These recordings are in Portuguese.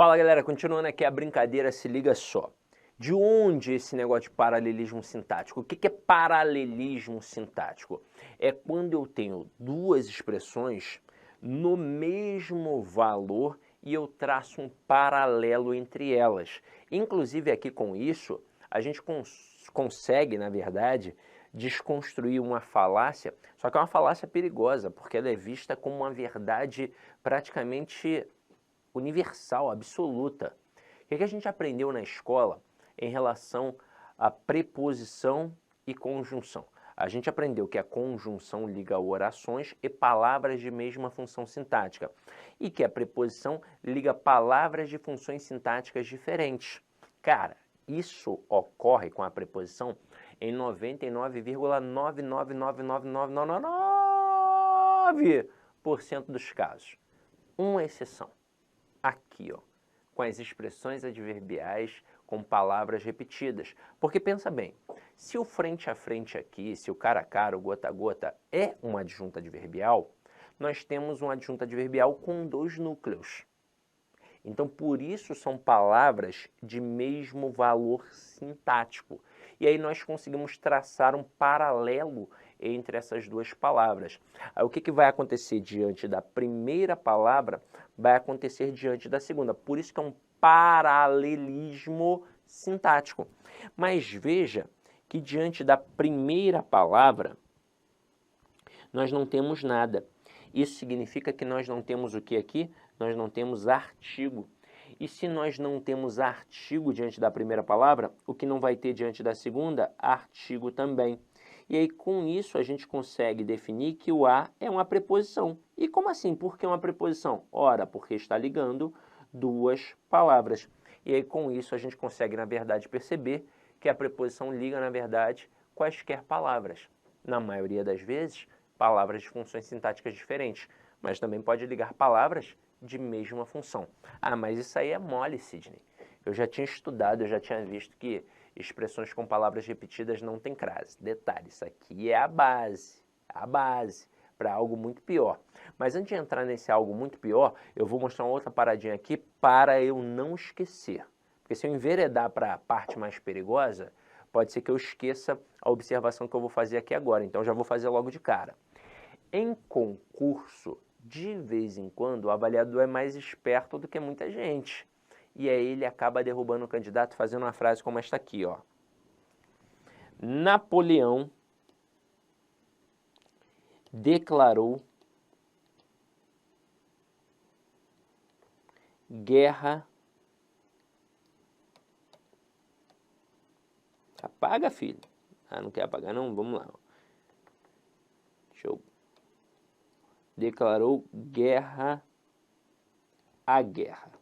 Fala galera, continuando aqui a brincadeira, se liga só. De onde esse negócio de paralelismo sintático? O que é paralelismo sintático? É quando eu tenho duas expressões no mesmo valor e eu traço um paralelo entre elas. Inclusive aqui com isso, a gente consegue, na verdade, desconstruir uma falácia, só que é uma falácia perigosa, porque ela é vista como uma verdade praticamente universal, absoluta. O que a gente aprendeu na escola em relação à preposição e conjunção? A gente aprendeu que a conjunção liga orações e palavras de mesma função sintática e que a preposição liga palavras de funções sintáticas diferentes. Cara, isso ocorre com a preposição em 99,9999999% dos casos. Uma exceção aqui, ó, com as expressões adverbiais com palavras repetidas. Porque pensa bem, se o frente a frente aqui, se o cara a cara, o gota a gota é uma adjunta adverbial, nós temos uma adjunta adverbial com dois núcleos. Então, por isso são palavras de mesmo valor sintático. E aí nós conseguimos traçar um paralelo entre essas duas palavras. Aí, o que vai acontecer diante da primeira palavra vai acontecer diante da segunda. Por isso que é um paralelismo sintático. Mas veja que diante da primeira palavra nós não temos nada. Isso significa que nós não temos o que aqui? Nós não temos artigo. E se nós não temos artigo diante da primeira palavra, o que não vai ter diante da segunda? Artigo também. E aí, com isso, a gente consegue definir que o a é uma preposição. E como assim? Por que uma preposição? Ora, porque está ligando duas palavras. E aí, com isso, a gente consegue, na verdade, perceber que a preposição liga, na verdade, quaisquer palavras. Na maioria das vezes, palavras de funções sintáticas diferentes, mas também pode ligar palavras de mesma função. Ah, mas isso aí é mole, Sidney. Eu já tinha estudado, eu já tinha visto que expressões com palavras repetidas não tem crase. Detalhe, isso aqui é a base para algo muito pior. Mas antes de entrar nesse algo muito pior, eu vou mostrar uma outra paradinha aqui para eu não esquecer. Porque se eu enveredar para a parte mais perigosa, pode ser que eu esqueça a observação que eu vou fazer aqui agora. Então já vou fazer logo de cara. Em concurso, de vez em quando, o avaliador é mais esperto do que muita gente. E aí ele acaba derrubando o candidato fazendo uma frase como esta aqui, ó. Napoleão declarou guerra. Apaga, filho. Ah, não quer apagar não? Vamos lá. Deixa eu... Declarou guerra à guerra.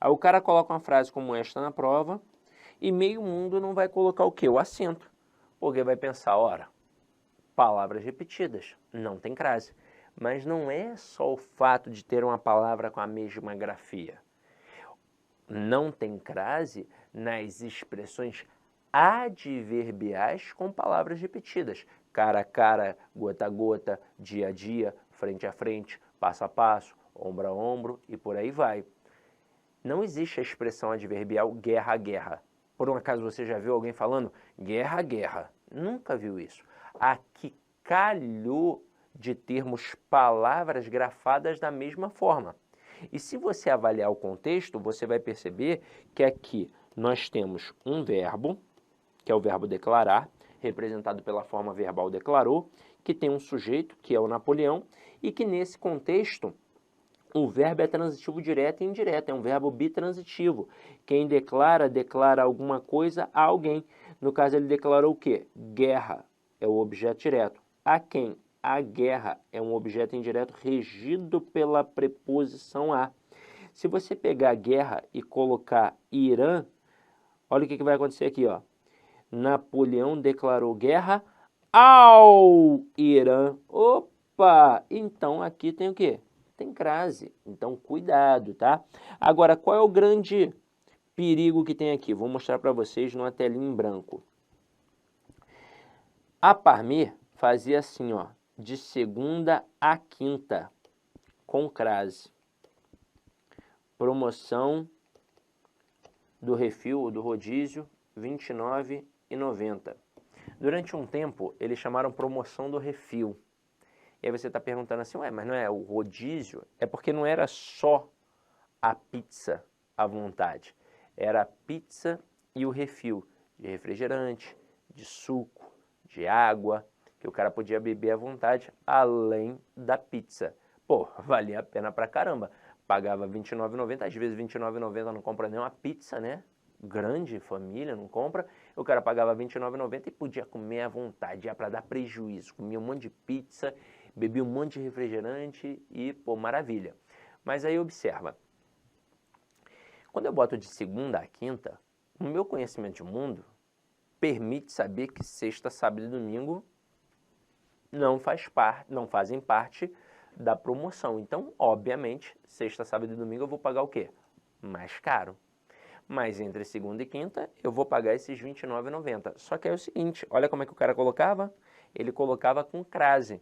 Aí o cara coloca uma frase como esta na prova e meio mundo não vai colocar o quê? O acento. Porque vai pensar, ora, palavras repetidas, não tem crase. Mas não é só o fato de ter uma palavra com a mesma grafia. Não tem crase nas expressões adverbiais com palavras repetidas. Cara a cara, gota a gota, dia a dia, frente a frente, passo a passo, ombro a ombro e por aí vai. Não existe a expressão adverbial guerra a guerra. Por um acaso você já viu alguém falando guerra a guerra? Nunca viu isso. Aqui calhou de termos palavras grafadas da mesma forma. E se você avaliar o contexto, você vai perceber que aqui nós temos um verbo, que é o verbo declarar, representado pela forma verbal declarou, que tem um sujeito, que é o Napoleão, e que nesse contexto o verbo é transitivo direto e indireto, é um verbo bitransitivo. Quem declara, declara alguma coisa a alguém. No caso, ele declarou o quê? Guerra é o objeto direto. A quem? A guerra é um objeto indireto regido pela preposição a. Se você pegar guerra e colocar Irã, olha o que vai acontecer aqui, ó. Napoleão declarou guerra ao Irã. Opa! Então aqui tem o quê? Tem crase. Então cuidado, tá? Agora, qual é o grande perigo que tem aqui? Vou mostrar para vocês numa telinha em branco. A Parmê fazia assim, ó, de segunda a quinta, com crase. promoção do refil, do rodízio, R$ 29,90. Durante um tempo, eles chamaram promoção do refil. E aí você está perguntando assim, ué, mas não é o rodízio? É porque não era só a pizza à vontade. Era a pizza e o refil de refrigerante, de suco, de água, que o cara podia beber à vontade, além da pizza. Pô, valia a pena pra caramba. Pagava R$ 29,90, às vezes R$ 29,90 não compra nem uma pizza, né? Grande família, não compra. O cara pagava R$ 29,90 e podia comer à vontade, ia para dar prejuízo. Comia um monte de pizza, bebia um monte de refrigerante e, pô, maravilha. Mas aí observa, quando eu boto de segunda a quinta, o meu conhecimento de mundo permite saber que sexta, sábado e domingo não fazem parte da promoção. Então, obviamente, sexta, sábado e domingo eu vou pagar o quê? Mais caro. Mas entre segunda e quinta eu vou pagar esses R$ 29,90. Só que é o seguinte, olha como é que o cara colocava. Ele colocava com crase.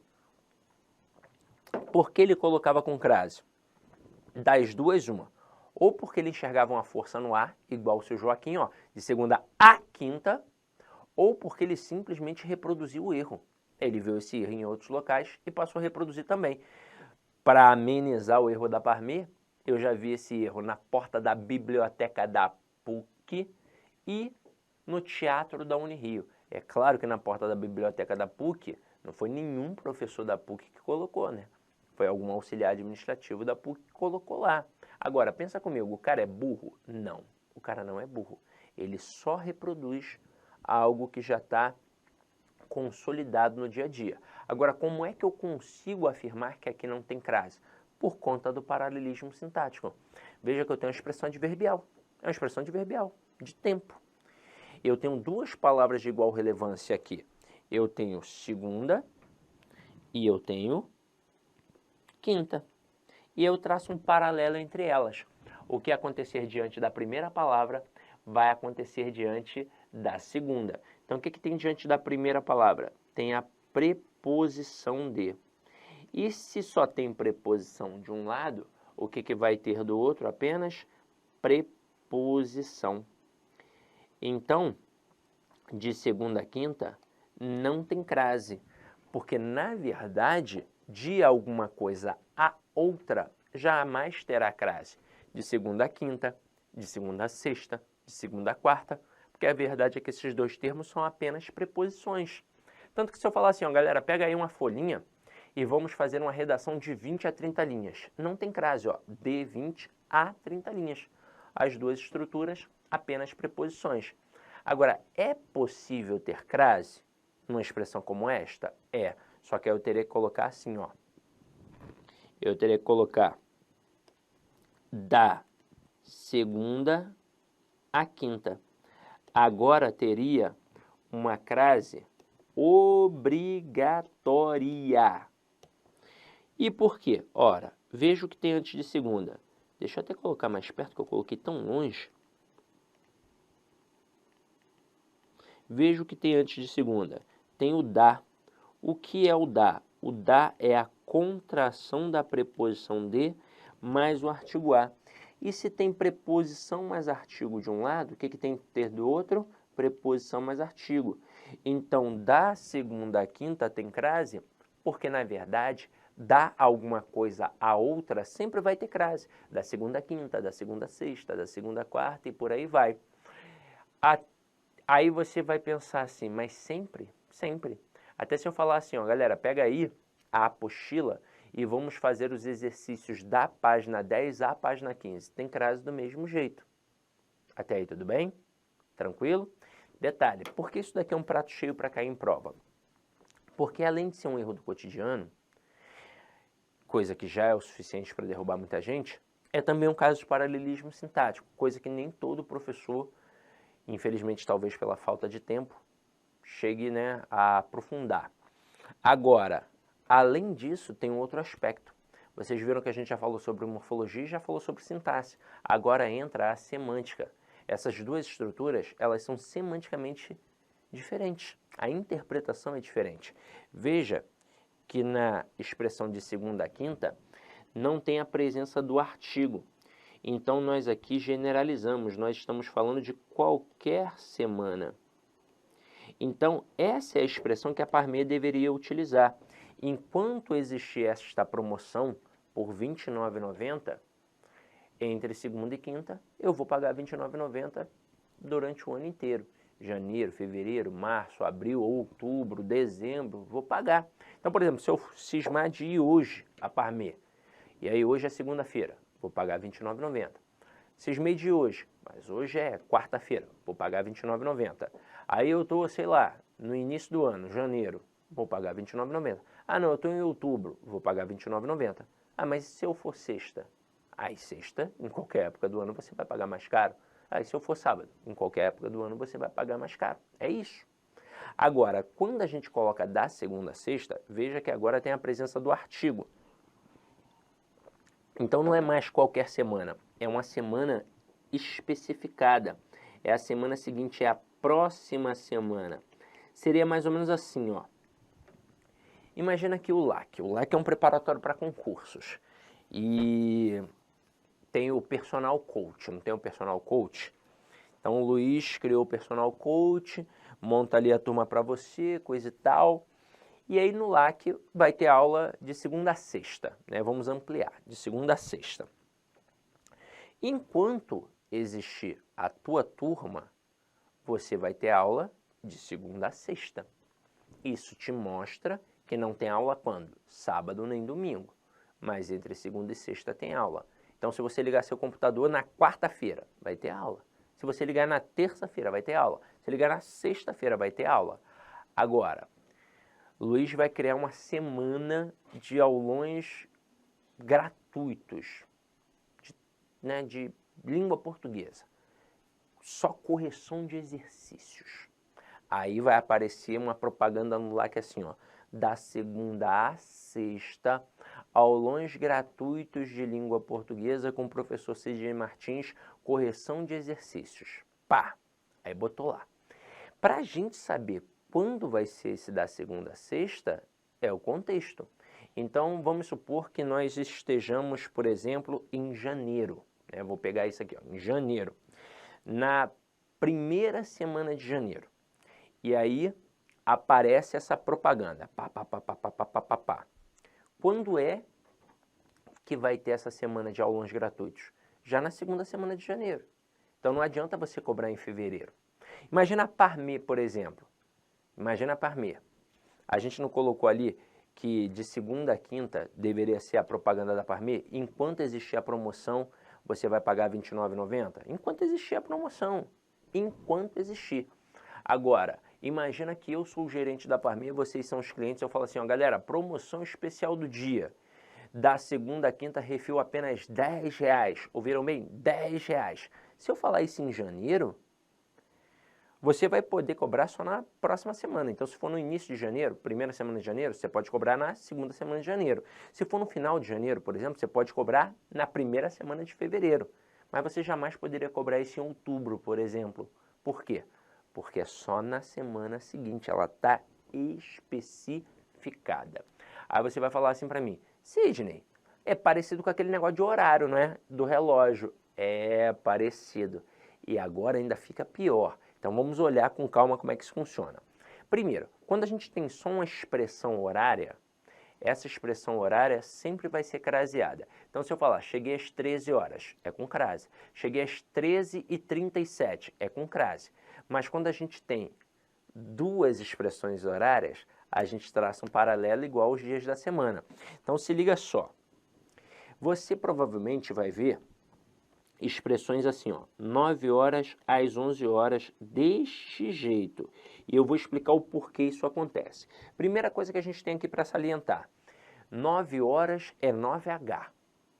Por que ele colocava com crase? Das duas, uma. Ou porque ele enxergava uma força no ar, igual o seu Joaquim, ó, de segunda a quinta, ou porque ele simplesmente reproduziu o erro. Ele viu esse erro em outros locais e passou a reproduzir também. Para amenizar o erro da Parmê, eu já vi esse erro na porta da biblioteca da PUC e no teatro da Unirio. É claro que na porta da biblioteca da PUC não foi nenhum professor da PUC que colocou, né? Foi algum auxiliar administrativo da PUC que colocou lá. Agora, pensa comigo, o cara é burro? Não, o cara não é burro. Ele só reproduz algo que já está consolidado no dia a dia. Agora, como é que eu consigo afirmar que aqui não tem crase? Por conta do paralelismo sintático. Veja que eu tenho uma expressão adverbial. É uma expressão adverbial, de tempo. Eu tenho duas palavras de igual relevância aqui. Eu tenho segunda e eu tenho quinta. E eu traço um paralelo entre elas. O que acontecer diante da primeira palavra vai acontecer diante da segunda. Então, o que tem diante da primeira palavra? Tem a preposição de. E se só tem preposição de um lado, o que vai ter do outro? Apenas preposição. Então, de segunda a quinta, não tem crase, porque, na verdade, de alguma coisa a outra, jamais terá crase. De segunda a quinta, de segunda a sexta, de segunda a quarta, porque a verdade é que esses dois termos são apenas preposições. Tanto que se eu falar assim, ó, galera, pega aí uma folhinha e vamos fazer uma redação de 20 a 30 linhas. Não tem crase, ó, de 20 a 30 linhas. As duas estruturas, apenas preposições. Agora, é possível ter crase numa expressão como esta? É, só que eu teria que colocar assim, ó. Eu teria que colocar da segunda à quinta. Agora teria uma crase obrigatória. E por quê? Ora, veja o que tem antes de segunda. Deixa eu até colocar mais perto, que eu coloquei tão longe. Veja o que tem antes de segunda. Tem o da. O que é o da? O da é a contração da preposição de mais o artigo a. E se tem preposição mais artigo de um lado, o que tem que ter do outro? Preposição mais artigo. Então, da segunda à quinta tem crase, porque, na verdade, da alguma coisa a outra sempre vai ter crase. Da segunda à quinta, da segunda à sexta, da segunda à quarta e por aí vai. Aí você vai pensar assim, mas sempre? Sempre. Até se eu falar assim, ó, galera, pega aí a apostila e vamos fazer os exercícios da página 10 à página 15. Tem crase do mesmo jeito. Até aí tudo bem? Tranquilo? Detalhe, por que isso daqui é um prato cheio para cair em prova? Porque além de ser um erro do cotidiano, coisa que já é o suficiente para derrubar muita gente, é também um caso de paralelismo sintático, coisa que nem todo professor, infelizmente talvez pela falta de tempo, chegue, né, a aprofundar. Agora, além disso, tem um outro aspecto. Vocês viram que a gente já falou sobre morfologia e já falou sobre sintaxe. Agora entra a semântica. Essas duas estruturas, elas são semanticamente diferentes. A interpretação é diferente. Veja que na expressão de segunda a quinta não tem a presença do artigo. Então, nós aqui generalizamos, nós estamos falando de qualquer semana. Então, essa é a expressão que a Parmê deveria utilizar. Enquanto existir esta promoção por R$ 29,90, entre segunda e quinta, eu vou pagar R$ 29,90 durante o ano inteiro. Janeiro, fevereiro, março, abril, outubro, dezembro, vou pagar. Então, por exemplo, se eu cismar de ir hoje a Parmê, e aí hoje é segunda-feira, vou pagar R$ 29,90. Cismei de hoje, mas hoje é quarta-feira, vou pagar R$ 29,90. Aí eu estou, sei lá, no início do ano, janeiro, vou pagar R$ 29,90. Ah, não, eu estou em outubro, vou pagar R$ 29,90. Ah, mas se eu for sexta? Aí sexta, em qualquer época do ano, você vai pagar mais caro. Aí se eu for sábado, em qualquer época do ano, você vai pagar mais caro. É isso. Agora, quando a gente coloca da segunda a sexta, veja que agora tem a presença do artigo. Então não é mais qualquer semana, é uma semana especificada. É a semana seguinte, é a próxima semana. Seria mais ou menos assim, ó. Imagina aqui o LAC. O LAC é um preparatório para concursos. E tem o personal coach, não tem o personal coach? Então o Luiz criou o personal coach, monta ali a turma para você, coisa e tal. E aí no LAC vai ter aula de segunda a sexta, né? Vamos ampliar, de segunda a sexta. Enquanto existir a tua turma, você vai ter aula de segunda a sexta. Isso te mostra que não tem aula quando? Sábado nem domingo. Mas entre segunda e sexta tem aula. Então se você ligar seu computador na quarta-feira, vai ter aula. Se você ligar na terça-feira, vai ter aula. Se ligar na sexta-feira, vai ter aula. Agora, Luiz vai criar uma semana de aulões gratuitos de língua portuguesa. Só correção de exercícios. Aí vai aparecer uma propaganda no LAC assim, ó. Da segunda a sexta, aulões gratuitos de língua portuguesa com o professor C.J. Martins, correção de exercícios. Pá! Aí botou lá. Para a gente saber quando vai ser esse da segunda a sexta, é o contexto. Então, vamos supor que nós estejamos, por exemplo, em janeiro. Né? Vou pegar isso aqui, ó, em janeiro. Na primeira semana de janeiro. E aí aparece essa propaganda. Pá, pá, pá, pá, pá, pá, pá, pá, pá. Quando é que vai ter essa semana de aulões gratuitos? Já na segunda semana de janeiro. Então não adianta você cobrar em fevereiro. Imagina a Parmê, por exemplo. Imagina a Parmê. A gente não colocou ali que de segunda a quinta deveria ser a propaganda da Parmê? Enquanto existir a promoção, você vai pagar R$ 29,90? Enquanto existir a promoção. Enquanto existir. Agora, imagina que eu sou o gerente da Parmê, vocês são os clientes, eu falo assim, ó, galera, promoção especial do dia. Da segunda a quinta, refil apenas R$10. Ouviram bem? R$10. Se eu falar isso em janeiro, você vai poder cobrar só na próxima semana. Então, se for no início de janeiro, primeira semana de janeiro, você pode cobrar na segunda semana de janeiro. Se for no final de janeiro, por exemplo, você pode cobrar na primeira semana de fevereiro. Mas você jamais poderia cobrar isso em outubro, por exemplo. Por quê? Porque é só na semana seguinte, ela está especificada. Aí você vai falar assim para mim, Sidney, é parecido com aquele negócio de horário, não é? Do relógio. É parecido. E agora ainda fica pior. Então vamos olhar com calma como é que isso funciona. Primeiro, quando a gente tem só uma expressão horária, essa expressão horária sempre vai ser craseada. Então se eu falar, cheguei às 13 horas, é com crase. Cheguei às 13h37, é com crase. Mas quando a gente tem duas expressões horárias, a gente traça um paralelo igual aos dias da semana. Então se liga só. Você provavelmente vai ver expressões assim, ó, 9 horas às 11 horas, deste jeito. E eu vou explicar o porquê isso acontece. Primeira coisa que a gente tem aqui para salientar. 9 horas é 9H.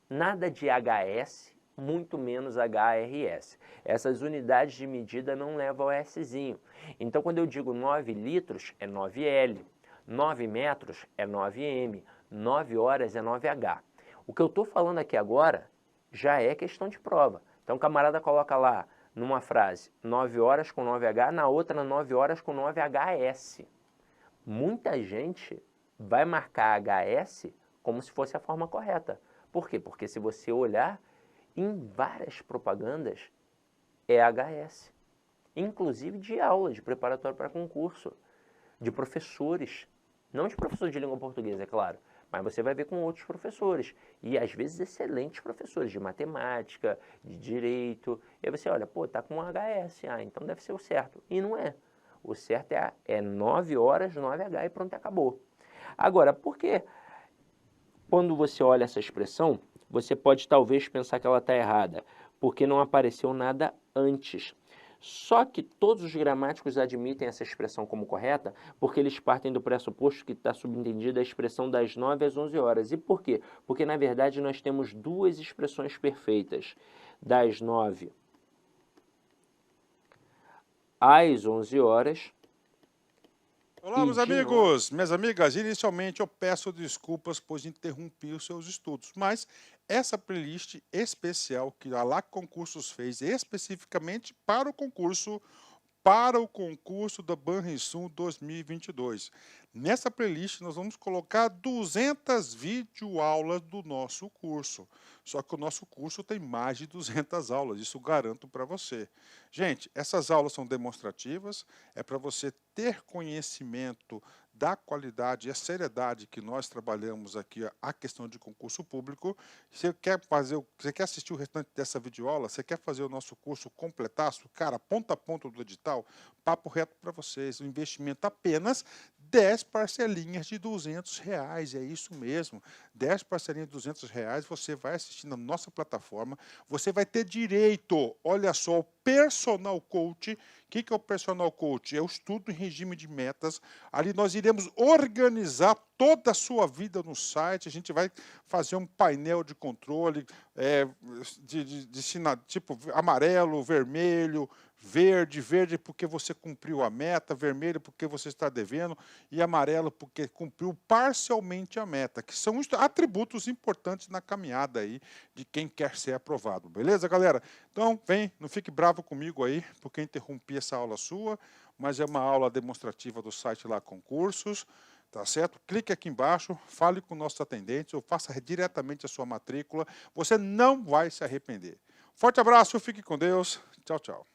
Nada de HS, muito menos HRS. Essas unidades de medida não levam ao Szinho. Então, quando eu digo 9 litros, é 9L. 9 metros é 9M. 9 horas é 9H. O que eu estou falando aqui agora já é questão de prova. Então o camarada coloca lá numa frase 9 horas com 9H, na outra 9 horas com 9HS. Muita gente vai marcar HS como se fosse a forma correta. Por quê? Porque se você olhar, em várias propagandas é HS, inclusive de aula, de preparatório para concurso, de professores, não de professor de língua portuguesa, é claro, mas você vai ver com outros professores, e às vezes excelentes professores de matemática, de direito, e aí você olha, pô, tá com HS, então deve ser o certo, e não é. O certo é 9 horas, 9H e pronto, acabou. Agora, por que quando você olha essa expressão, você pode talvez pensar que ela está errada, porque não apareceu nada antes. Só que todos os gramáticos admitem essa expressão como correta, porque eles partem do pressuposto que está subentendida a expressão das 9 às 11 horas. E por quê? Porque, na verdade, nós temos duas expressões perfeitas. Das 9 às 11 horas Olá, e meus de 9... amigos, minhas amigas. Inicialmente eu peço desculpas pois interrompi os seus estudos, mas essa playlist especial que a LAC Concursos fez especificamente para o concurso da Banrisul 2022. Nessa playlist nós vamos colocar 200 videoaulas do nosso curso. Só que o nosso curso tem mais de 200 aulas, isso garanto para você. Gente, essas aulas são demonstrativas, é para você ter conhecimento da qualidade e a seriedade que nós trabalhamos aqui a questão de concurso público. Você quer assistir o restante dessa videoaula? Você quer fazer o nosso curso completaço? Cara, ponta a ponta do edital, papo reto para vocês, um investimento apenas 10 parcelinhas de R$ 200, é isso mesmo, 10 parcelinhas de R$ 200, você vai assistir na nossa plataforma, você vai ter direito, olha só, ao personal coach. O que é o personal coach? É o estudo em regime de metas, ali nós iremos organizar toda a sua vida no site, a gente vai fazer um painel de controle, tipo amarelo, vermelho, verde porque você cumpriu a meta, vermelho porque você está devendo e amarelo porque cumpriu parcialmente a meta, que são atributos importantes na caminhada aí de quem quer ser aprovado, beleza, galera? Então, vem, não fique bravo comigo aí, porque interrompi essa aula sua, mas é uma aula demonstrativa do site lá Concursos, tá certo? Clique aqui embaixo, fale com nossos atendentes ou faça diretamente a sua matrícula, você não vai se arrepender. Forte abraço, fique com Deus, tchau, tchau.